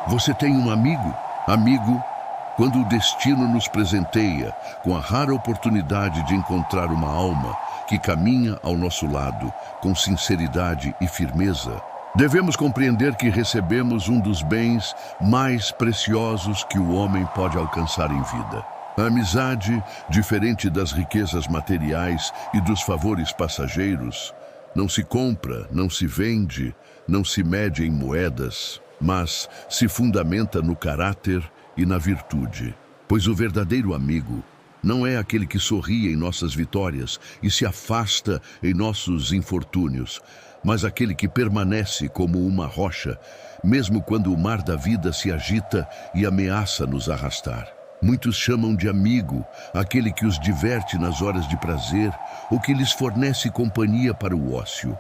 Você tem um amigo? Amigo, quando o destino nos presenteia com a rara oportunidade de encontrar uma alma que caminha ao nosso lado com sinceridade e firmeza, devemos compreender que recebemos um dos bens mais preciosos que o homem pode alcançar em vida. A amizade, diferente das riquezas materiais e dos favores passageiros, não se compra, não se vende, não se mede em moedas, mas se fundamenta no caráter e na virtude. Pois o verdadeiro amigo não é aquele que sorri em nossas vitórias e se afasta em nossos infortúnios, mas aquele que permanece como uma rocha, mesmo quando o mar da vida se agita e ameaça nos arrastar. Muitos chamam de amigo aquele que os diverte nas horas de prazer ou que lhes fornece companhia para o ócio.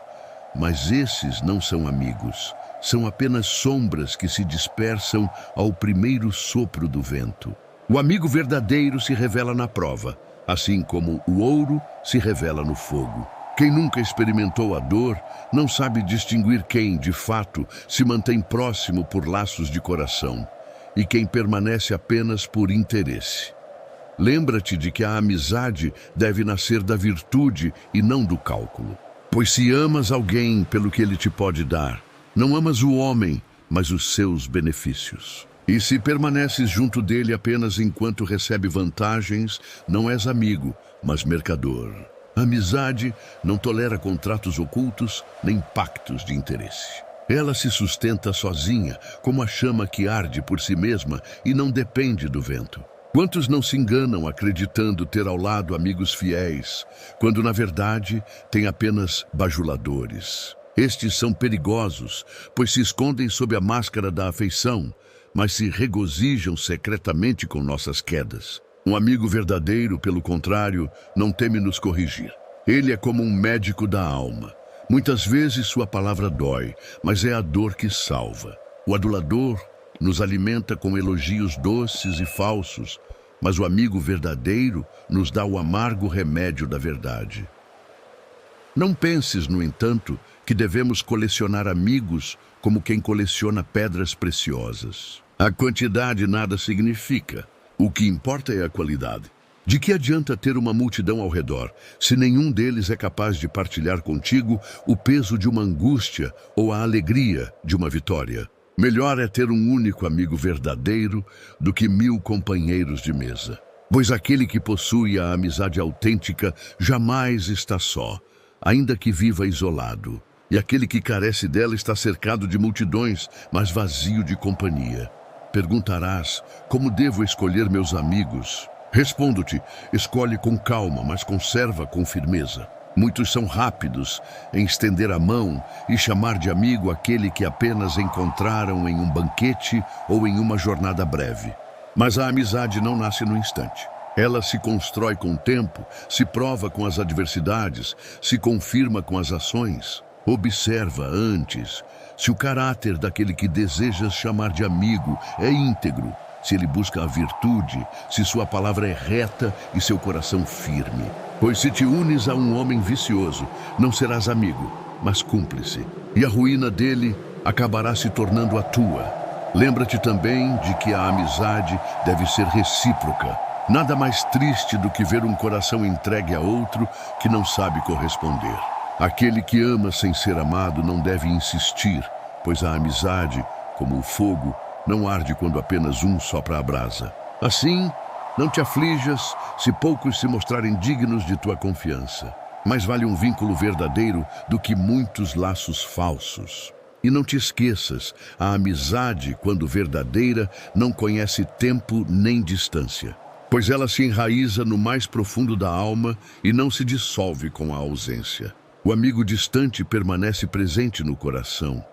Mas esses não são amigos, são apenas sombras que se dispersam ao primeiro sopro do vento. O amigo verdadeiro se revela na prova, assim como o ouro se revela no fogo. Quem nunca experimentou a dor não sabe distinguir quem, de fato, se mantém próximo por laços de coração e quem permanece apenas por interesse. Lembra-te de que a amizade deve nascer da virtude e não do cálculo. Pois se amas alguém pelo que ele te pode dar, não amas o homem, mas os seus benefícios. E se permaneces junto dele apenas enquanto recebe vantagens, não és amigo, mas mercador. A amizade não tolera contratos ocultos nem pactos de interesse. Ela se sustenta sozinha, como a chama que arde por si mesma e não depende do vento. Quantos não se enganam acreditando ter ao lado amigos fiéis, quando na verdade têm apenas bajuladores? Estes são perigosos, pois se escondem sob a máscara da afeição, mas se regozijam secretamente com nossas quedas. Um amigo verdadeiro, pelo contrário, não teme nos corrigir. Ele é como um médico da alma. Muitas vezes sua palavra dói, mas é a dor que salva. O adulador nos alimenta com elogios doces e falsos, mas o amigo verdadeiro nos dá o amargo remédio da verdade. Não penses, no entanto, que devemos colecionar amigos como quem coleciona pedras preciosas. A quantidade nada significa. O que importa é a qualidade. De que adianta ter uma multidão ao redor, se nenhum deles é capaz de partilhar contigo o peso de uma angústia ou a alegria de uma vitória? Melhor é ter um único amigo verdadeiro do que 1000 companheiros de mesa. Pois aquele que possui a amizade autêntica jamais está só, ainda que viva isolado. E aquele que carece dela está cercado de multidões, mas vazio de companhia. Perguntarás, como devo escolher meus amigos? Respondo-te, escolhe com calma, mas conserva com firmeza. Muitos são rápidos em estender a mão e chamar de amigo aquele que apenas encontraram em um banquete ou em uma jornada breve. Mas a amizade não nasce no instante. Ela se constrói com o tempo, se prova com as adversidades, se confirma com as ações. Observa antes se o caráter daquele que desejas chamar de amigo é íntegro, se ele busca a virtude, se sua palavra é reta e seu coração firme. Pois se te unes a um homem vicioso, não serás amigo, mas cúmplice, e a ruína dele acabará se tornando a tua. Lembra-te também de que a amizade deve ser recíproca. Nada mais triste do que ver um coração entregue a outro que não sabe corresponder. Aquele que ama sem ser amado não deve insistir, pois a amizade, como o fogo, não arde quando apenas um sopra a brasa. Assim, não te aflijas se poucos se mostrarem dignos de tua confiança. Mais vale um vínculo verdadeiro do que muitos laços falsos. E não te esqueças, a amizade, quando verdadeira, não conhece tempo nem distância, pois ela se enraiza no mais profundo da alma e não se dissolve com a ausência. O amigo distante permanece presente no coração,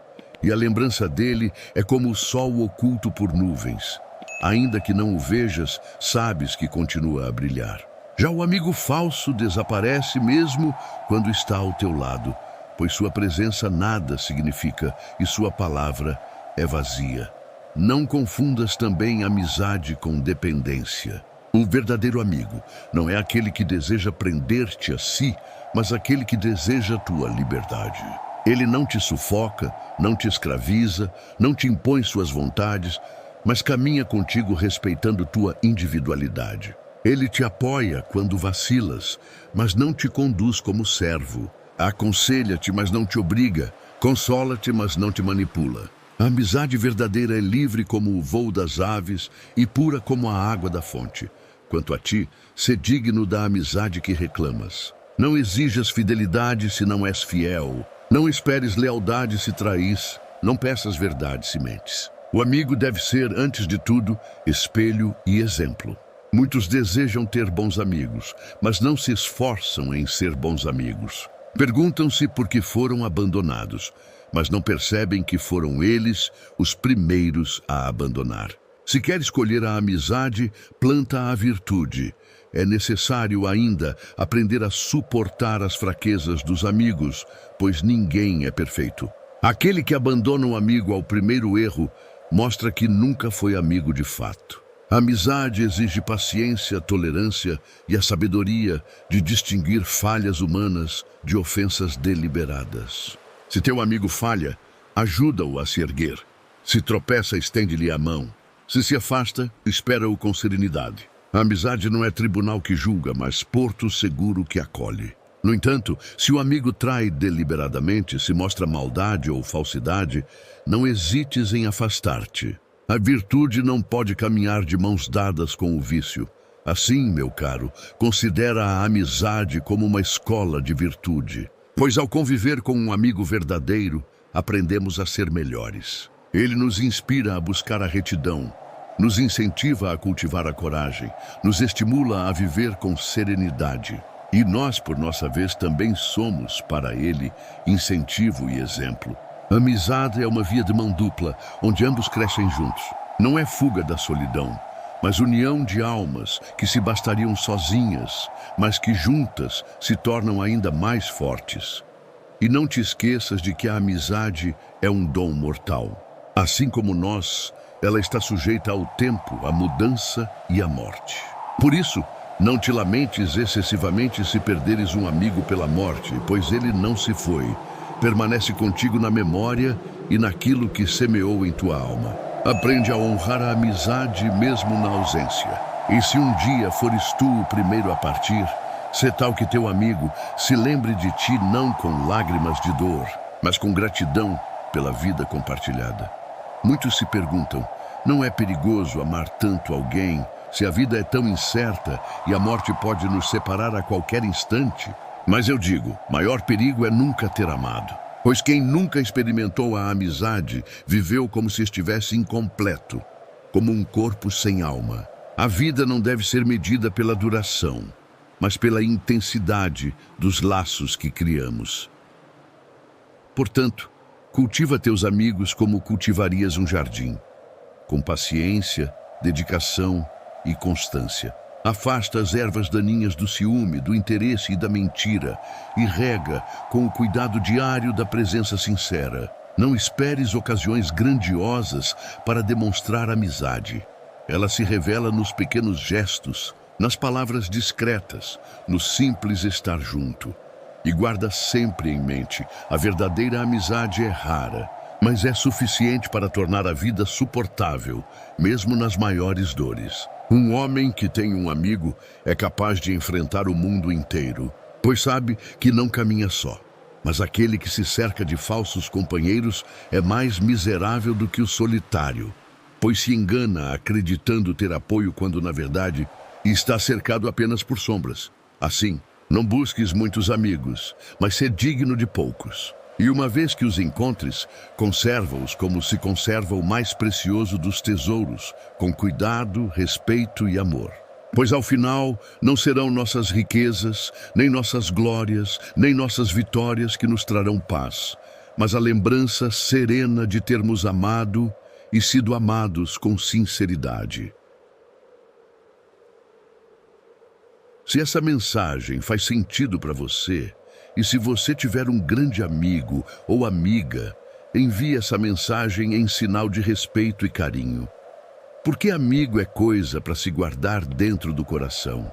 e a lembrança dele é como o sol oculto por nuvens. Ainda que não o vejas, sabes que continua a brilhar. Já o amigo falso desaparece mesmo quando está ao teu lado, pois sua presença nada significa e sua palavra é vazia. Não confundas também amizade com dependência. O verdadeiro amigo não é aquele que deseja prender-te a si, mas aquele que deseja tua liberdade. Ele não te sufoca, não te escraviza, não te impõe suas vontades, mas caminha contigo respeitando tua individualidade. Ele te apoia quando vacilas, mas não te conduz como servo. Aconselha-te, mas não te obriga. Consola-te, mas não te manipula. A amizade verdadeira é livre como o voo das aves e pura como a água da fonte. Quanto a ti, sê digno da amizade que reclamas. Não exijas fidelidade se não és fiel. Não esperes lealdade se traís. Não peças verdade se mentes. O amigo deve ser, antes de tudo, espelho e exemplo. Muitos desejam ter bons amigos, mas não se esforçam em ser bons amigos. Perguntam-se por que foram abandonados, mas não percebem que foram eles os primeiros a abandonar. Se quer escolher a amizade, planta a virtude. É necessário ainda aprender a suportar as fraquezas dos amigos, pois ninguém é perfeito. Aquele que abandona um amigo ao primeiro erro mostra que nunca foi amigo de fato. A amizade exige paciência, tolerância e a sabedoria de distinguir falhas humanas de ofensas deliberadas. Se teu amigo falha, ajuda-o a se erguer. Se tropeça, estende-lhe a mão. Se afasta, espera-o com serenidade. A amizade não é tribunal que julga, mas porto seguro que acolhe. No entanto, se o amigo trai deliberadamente, se mostra maldade ou falsidade, não hesites em afastar-te. A virtude não pode caminhar de mãos dadas com o vício. Assim, meu caro, considera a amizade como uma escola de virtude. Pois ao conviver com um amigo verdadeiro, aprendemos a ser melhores. Ele nos inspira a buscar a retidão, nos incentiva a cultivar a coragem, nos estimula a viver com serenidade. E nós, por nossa vez, também somos, para ele, incentivo e exemplo. Amizade é uma via de mão dupla, onde ambos crescem juntos. Não é fuga da solidão, mas união de almas que se bastariam sozinhas, mas que juntas se tornam ainda mais fortes. E não te esqueças de que a amizade é um dom mortal. Assim como nós, ela está sujeita ao tempo, à mudança e à morte. Por isso, não te lamentes excessivamente se perderes um amigo pela morte, pois ele não se foi. Permanece contigo na memória e naquilo que semeou em tua alma. Aprende a honrar a amizade mesmo na ausência. E se um dia fores tu o primeiro a partir, sê tal que teu amigo se lembre de ti não com lágrimas de dor, mas com gratidão pela vida compartilhada. Muitos se perguntam, não é perigoso amar tanto alguém se a vida é tão incerta e a morte pode nos separar a qualquer instante? Mas eu digo, maior perigo é nunca ter amado. Pois quem nunca experimentou a amizade viveu como se estivesse incompleto, como um corpo sem alma. A vida não deve ser medida pela duração, mas pela intensidade dos laços que criamos. Portanto, cultiva teus amigos como cultivarias um jardim, com paciência, dedicação e constância. Afasta as ervas daninhas do ciúme, do interesse e da mentira e rega com o cuidado diário da presença sincera. Não esperes ocasiões grandiosas para demonstrar amizade. Ela se revela nos pequenos gestos, nas palavras discretas, no simples estar junto. E guarda sempre em mente, a verdadeira amizade é rara, mas é suficiente para tornar a vida suportável, mesmo nas maiores dores. Um homem que tem um amigo é capaz de enfrentar o mundo inteiro, pois sabe que não caminha só. Mas aquele que se cerca de falsos companheiros é mais miserável do que o solitário, pois se engana acreditando ter apoio quando, na verdade, está cercado apenas por sombras. Assim, não busques muitos amigos, mas sê digno de poucos. E uma vez que os encontres, conserva-os como se conserva o mais precioso dos tesouros, com cuidado, respeito e amor. Pois ao final, não serão nossas riquezas, nem nossas glórias, nem nossas vitórias que nos trarão paz, mas a lembrança serena de termos amado e sido amados com sinceridade. Se essa mensagem faz sentido para você, e se você tiver um grande amigo ou amiga, envie essa mensagem em sinal de respeito e carinho. Porque amigo é coisa para se guardar dentro do coração.